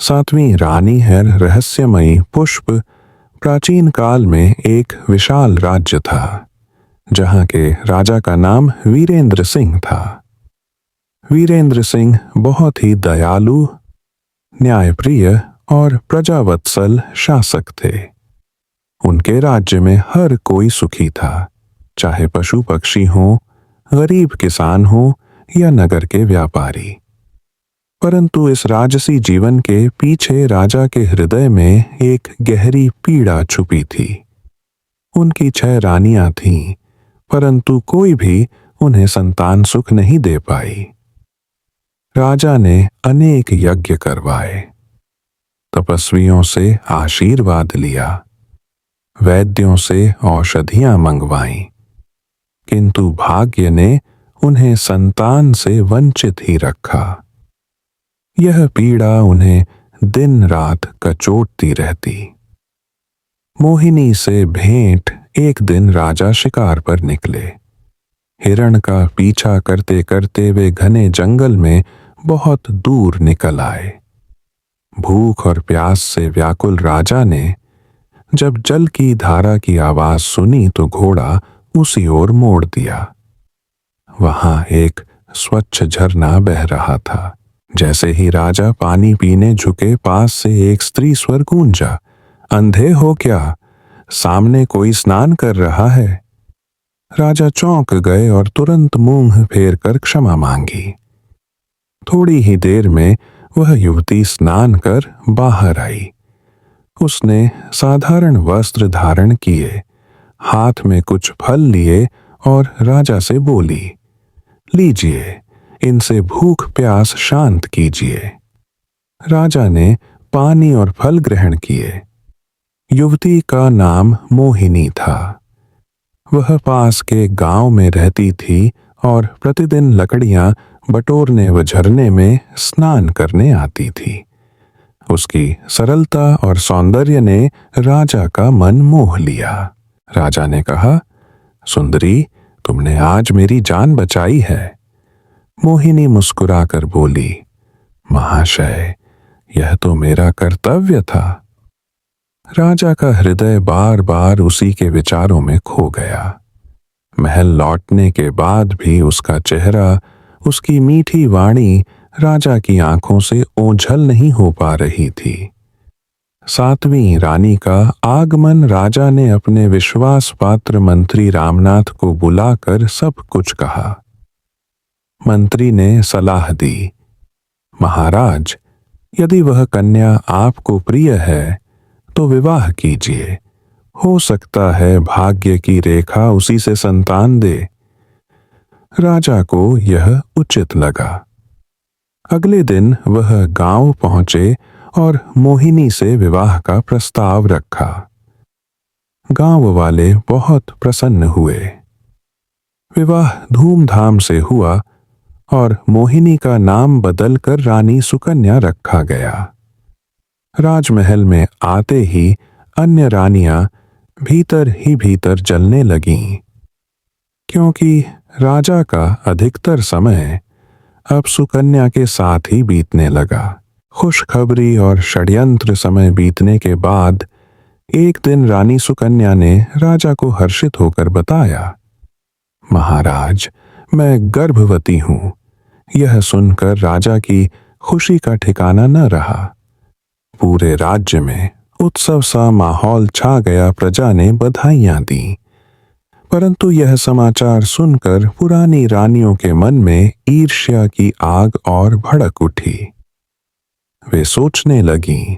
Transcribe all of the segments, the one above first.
सातवीं रानी है रहस्यमयी पुष्प प्राचीन काल में एक विशाल राज्य था जहां के राजा का नाम वीरेंद्र सिंह था। वीरेंद्र सिंह बहुत ही दयालु, न्यायप्रिय और प्रजावत्सल शासक थे। उनके राज्य में हर कोई सुखी था, चाहे पशु पक्षी हो, गरीब किसान हो या नगर के व्यापारी। परंतु इस राजसी जीवन के पीछे राजा के हृदय में एक गहरी पीड़ा छुपी थी। उनकी 6 रानियां थीं, परंतु कोई भी उन्हें संतान सुख नहीं दे पाई। राजा ने अनेक यज्ञ करवाए, तपस्वियों से आशीर्वाद लिया, वैद्यों से औषधियां मंगवाईं, किंतु भाग्य ने उन्हें संतान से वंचित ही रखा। यह पीड़ा उन्हें दिन रात कचोटती रहती। मोहिनी से भेंट एक दिन राजा शिकार पर निकले। हिरण का पीछा करते करते वे घने जंगल में बहुत दूर निकल आए। भूख और प्यास से व्याकुल राजा ने जब जल की धारा की आवाज सुनी तो घोड़ा उसी ओर मोड़ दिया। वहां एक स्वच्छ झरना बह रहा था। जैसे ही राजा पानी पीने झुके, पास से एक स्त्री स्वर गूंजा, अंधे हो क्या? सामने कोई स्नान कर रहा है। राजा चौंक गए और तुरंत मुंह फेर कर क्षमा मांगी। थोड़ी ही देर में वह युवती स्नान कर बाहर आई। उसने साधारण वस्त्र धारण किए, हाथ में कुछ फल लिए और राजा से बोली, लीजिए, इनसे भूख प्यास शांत कीजिए। राजा ने पानी और फल ग्रहण किए। युवती का नाम मोहिनी था। वह पास के गांव में रहती थी और प्रतिदिन लकड़ियां बटोरने व झरने में स्नान करने आती थी। उसकी सरलता और सौंदर्य ने राजा का मन मोह लिया। राजा ने कहा, सुंदरी, तुमने आज मेरी जान बचाई है। मोहिनी मुस्कुराकर बोली, महाशय, यह तो मेरा कर्तव्य था। राजा का हृदय बार बार उसी के विचारों में खो गया। महल लौटने के बाद भी उसका चेहरा, उसकी मीठी वाणी राजा की आंखों से ओझल नहीं हो पा रही थी। 7वीं रानी का आगमन राजा ने अपने विश्वास पात्र मंत्री रामनाथ को बुलाकर सब कुछ कहा। मंत्री ने सलाह दी, महाराज, यदि वह कन्या आपको प्रिय है तो विवाह कीजिए। हो सकता है भाग्य की रेखा उसी से संतान दे। राजा को यह उचित लगा। अगले दिन वह गांव पहुंचे और मोहिनी से विवाह का प्रस्ताव रखा। गांव वाले बहुत प्रसन्न हुए। विवाह धूमधाम से हुआ और मोहिनी का नाम बदलकर रानी सुकन्या रखा गया। राजमहल में आते ही अन्य रानियां भीतर ही भीतर जलने लगीं, क्योंकि राजा का अधिकतर समय अब सुकन्या के साथ ही बीतने लगा। खुशखबरी और षड्यंत्र समय बीतने के बाद एक दिन रानी सुकन्या ने राजा को हर्षित होकर बताया, महाराज, मैं गर्भवती हूं। यह सुनकर राजा की खुशी का ठिकाना न रहा। पूरे राज्य में उत्सव सा माहौल छा गया। प्रजा ने बधाइयां दी। परंतु यह समाचार सुनकर पुरानी रानियों के मन में ईर्ष्या की आग और भड़क उठी। वे सोचने लगीं,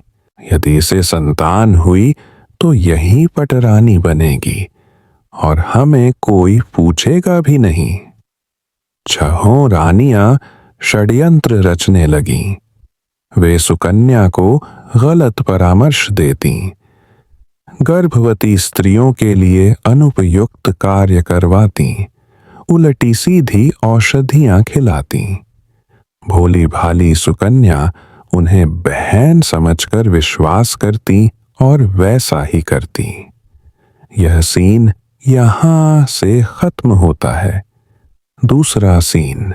यदि इसे संतान हुई तो यही पटरानी बनेगी और हमें कोई पूछेगा भी नहीं। 6 रानियां षड्यंत्र रचने लगीं। वे सुकन्या को गलत परामर्श देती, गर्भवती स्त्रियों के लिए अनुपयुक्त कार्य करवाती, उलटी सीधी औषधियां खिलाती। भोली भाली सुकन्या उन्हें बहन समझकर विश्वास करती और वैसा ही करती। यह सीन यहां से खत्म होता है। दूसरा सीन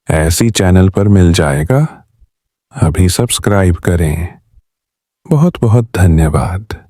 ऐसी चैनल पर मिल जाएगा। अभी सब्सक्राइब करें। बहुत बहुत धन्यवाद।